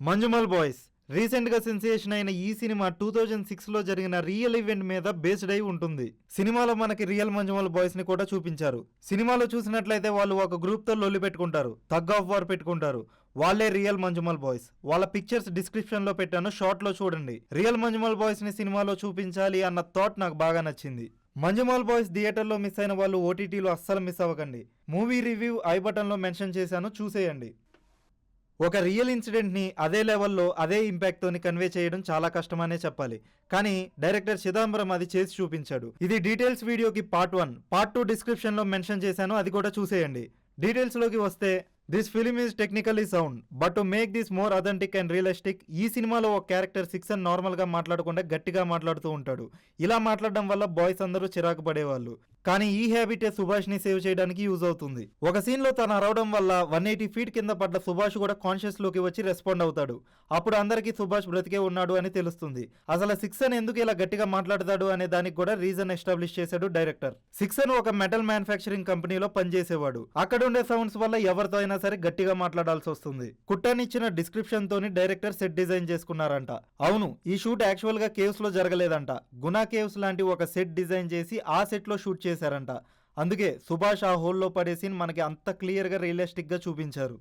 Manjummel boys recent గా sensation అయిన ఈ సినిమా 2006లో జరిగిన రియల్ ఈవెంట్ మీద బేస్డ్ అయి ఉంటుంది. సినిమాలో మనకి రియల్ మంజుమల్ బాయ్స్ ని కూడా చూపించారు. సినిమాలో చూసినట్లయితే వాళ్ళు ఒక గ్రూప్ తో లొల్లి పెట్టుకుంటారు, తగ్ ఆఫ్ వార్ పెట్టుకుంటారు. వాళ్ళే రియల్ మంజుమల్ బాయ్స్. వాళ్ళ పిక్చర్స్ డిస్క్రిప్షన్ లో పెట్టాను, షార్ట్ లో చూడండి. రియల్ మంజుమల్ బాయ్స్ ని సినిమాలో చూపించాలి అన్న థాట్ నాకు బాగా నచ్చింది. మంజుమల్ బాయ్స్ థియేటర్లో మిస్ అయిన వాళ్ళు ఓటీటీలో అస్సలు మిస్ అవ్వకండి. మూవీ రివ్యూ ఐ బటన్లో మెన్షన్ చేశాను, చూసేయండి. ఒక రియల్ ఇన్సిడెంట్ని అదే లెవెల్లో అదే ఇంపాక్ట్తోని కన్వే చేయడం చాలా కష్టమనే చెప్పాలి. కానీ డైరెక్టర్ చిదంబరం అది చేసి చూపించాడు. ఇది డీటెయిల్స్ వీడియోకి పార్ట్ 1, పార్ట్ 2 డిస్క్రిప్షన్లో మెన్షన్ చేశాను, అది కూడా చూసేయండి. డీటెయిల్స్లోకి వస్తే this film is technically sound but to make this more authentic and realistic. ఈ సినిమాలో ఒక క్యారెక్టర్ సిక్సన్ నార్మల్గా మాట్లాడకుండా గట్టిగా మాట్లాడుతూ ఉంటాడు. ఇలా మాట్లాడడం వల్ల బాయ్స్ అందరూ చిరాకు పడేవాళ్ళు. కానీ ఈ హ్యాబిటే సుభాష్ని సేవ్ చేయడానికి యూజ్ అవుతుంది. ఒక సీన్లో తను అరవడం వల్ల 180 ఫీట్ కింద పడ్డ సుభాష్ కూడా కాన్షియస్లోకి వచ్చి రెస్పాండ్ అవుతాడు. అప్పుడు అందరికీ సుభాష్ బ్రతికే ఉన్నాడు అని తెలుస్తుంది. అసలు సిక్సన్ ఎందుకు ఇలా గట్టిగా మాట్లాడతాడు అనే దానికి కూడా రీజన్ ఎస్టాబ్లిష్ చేశాడు డైరెక్టర్. సిక్సన్ ఒక మెటల్ మ్యానుఫ్యాక్చరింగ్ కంపెనీలో పనిచేసేవాడు. అక్కడ ఉండే సౌండ్స్ వల్ల ఎవరితో అయినా సరే గట్టిగా మాట్లాడాల్సి వస్తుంది. కుట్టానిచ్చిన డిస్క్రిప్షన్ తోని డైరెక్టర్ సెట్ డిజైన్ చేసుకున్నారంట. అవును, ఈ షూట్ యాక్చువల్ గా కేవ్స్ లో జరగలేదంట. గునా కేవ్స్ లాంటి ఒక సెట్ డిజైన్ చేసి ఆ సెట్ లో షూట్ చేశారంట. అందుకే సుభాష్ ఆ హోల్లో పడే సీన్ మనకి అంత క్లియర్ గా రియలిస్టిక్ గా చూపించారు.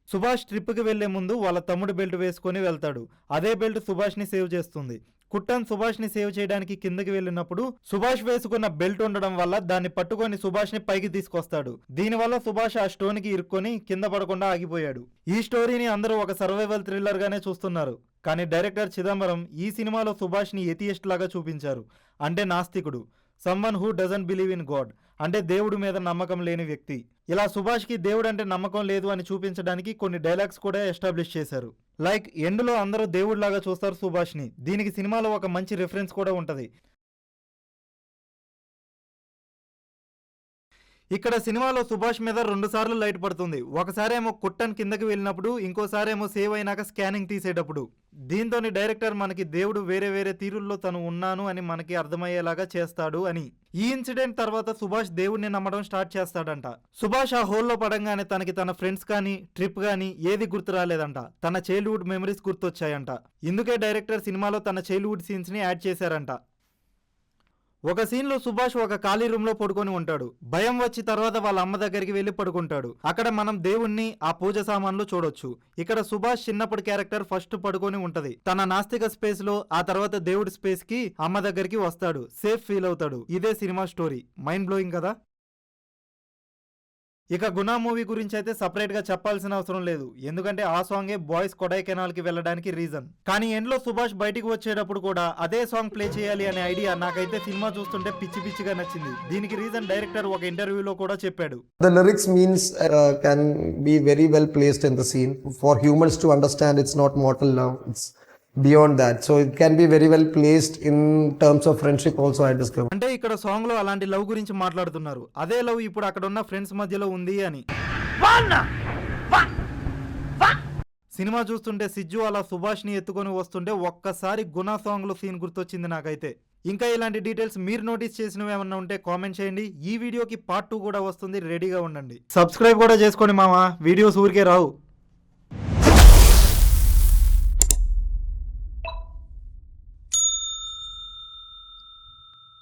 సుభాష్ ట్రిప్కి వెళ్లే ముందు వాళ్ళ తమ్ముడు బెల్ట్ వేసుకొని వెళ్తాడు. అదే బెల్ట్ సుభాష్ని సేవ్ చేస్తుంది. కుట్టన్ సుభాష్ని సేవ్ చేయడానికి కిందకి వెళ్ళినప్పుడు సుభాష్ వేసుకున్న బెల్ట్ ఉండడం వల్ల దాన్ని పట్టుకొని సుభాష్ని పైకి తీసుకొస్తాడు. దీనివల్ల సుభాష్ ఆ స్టోన్కి ఇరుక్కొని కింద పడకుండా ఆగిపోయాడు. ఈ స్టోరీని అందరూ ఒక సర్వైవల్ థ్రిల్లర్ గానే చూస్తున్నారు. కానీ డైరెక్టర్ చిదంబరం ఈ సినిమాలో సుభాష్ని ఎథియిస్ట్ లాగా చూపించారు. అంటే నాస్తికుడు, someone who doesn't believe in God, అంటే దేవుడి మీద నమ్మకం లేని వ్యక్తి. ఇలా సుభాష్కి దేవుడు అంటే నమ్మకం లేదు అని చూపించడానికి కొన్ని డైలాగ్స్ కూడా ఎస్టాబ్లిష్ చేశారు. లైక్ ఎండ్లో అందరూ దేవుడిలాగా చూస్తారు సుభాష్ని. దీనికి సినిమాలో ఒక మంచి రిఫరెన్స్ కూడా ఉంటది. ఇక్కడ సినిమాలో సుభాష్ మీద 2 సార్లు లైట్ పడుతుంది. ఒకసారేమో కుట్టన్ కిందకి వెళ్ళినప్పుడు, ఇంకోసారేమో సేవ్ అయినాక స్కానింగ్ తీసేటప్పుడు. దీంతో డైరెక్టర్ మనకి దేవుడు వేరే వేరే తీరుల్లో తను ఉన్నాను అని మనకి అర్థమయ్యేలాగా చేస్తాడు అని. ఈ ఇన్సిడెంట్ తర్వాత సుభాష్ దేవుడిని నమ్మడం స్టార్ట్ చేస్తాడంట. సుభాష్ ఆ హోల్లో పడంగానే తనకి తన ఫ్రెండ్స్ కానీ ట్రిప్ కానీ ఏది గుర్తు రాలేదంట. తన చైల్డ్హుడ్ మెమరీస్ గుర్తొచ్చాయంట. ఇందుకే డైరెక్టర్ సినిమాలో తన చైల్డ్హుడ్ సీన్స్ ని యాడ్ చేశారంట. ఒక సీన్లో సుభాష్ ఒక ఖాళీ రూమ్ లో పడుకొని ఉంటాడు. భయం వచ్చి తర్వాత వాళ్ళ అమ్మ దగ్గరికి వెళ్లి పడుకుంటాడు. అక్కడ మనం దేవుణ్ణి ఆ పూజ సామాన్లు చూడొచ్చు. ఇక్కడ సుభాష్ చిన్నప్పటి క్యారెక్టర్ ఫస్ట్ పడుకొని ఉంటది. తన నాస్తిక స్పేస్ లో ఆ తర్వాత దేవుడి స్పేస్ కి అమ్మ దగ్గరికి వస్తాడు. సేఫ్ ఫీల్ అవుతాడు. ఇదే సినిమా స్టోరీ. మైండ్ బ్లోయింగ్ కదా. ఇక గునా మూవీ గురించి అయితే సపరేట్ గా చెప్పాల్సిన అవసరం లేదు. ఎందుకంటే ఆ సాంగే బాయ్స్ కొడైకెనాల్ కి వెళ్ళడానికి రీజన్. కానీ ఎండ్ లో సుభాష్ బయటికి వచ్చేటప్పుడు కూడా అదే సాంగ్ ప్లే చేయాలి అనే ఐడియా నాకైతే సినిమా చూస్తుంటే పిచ్చి పిచ్చిగా నచ్చింది. దీనికి రీజన్ డైరెక్టర్ ఒక ఇంటర్వ్యూలో కూడా చెప్పాడు. The lyrics means can be very well placed in the scene for humans to understand it's not mortal love, it's beyond that, so it can be very well placed in terms of friendship also, I discovered. అంటే ఇక్కడ song లో అలాంటి love గురించి మాట్లాడుతున్నారు. అదే love ఇప్పుడు అక్కడ ఉన్న ఫ్రెండ్స్ మధ్యలో ఉంది అని. సినిమా చూస్తుంటే సిజ్జు అలా సుభాష్ ని ఎత్తుకొని వస్తుంటే ఒక్కసారి గునా సాంగ్ లో సీన్ గుర్తొచ్చింది నాకైతే. ఇంకా ఇలాంటి డీటెయిల్స్ మీరు నోటీస్ చేసినవి ఏమన్నా ఉంటే కామెంట్ చేయండి. ఈ వీడియోకి పార్ట్ 2 కూడా వస్తుంది, రెడీగా ఉండండి. సబ్స్క్రైబ్ కూడా చేసుకోండి మామ, వీడియోస్ ఊరికే రావు.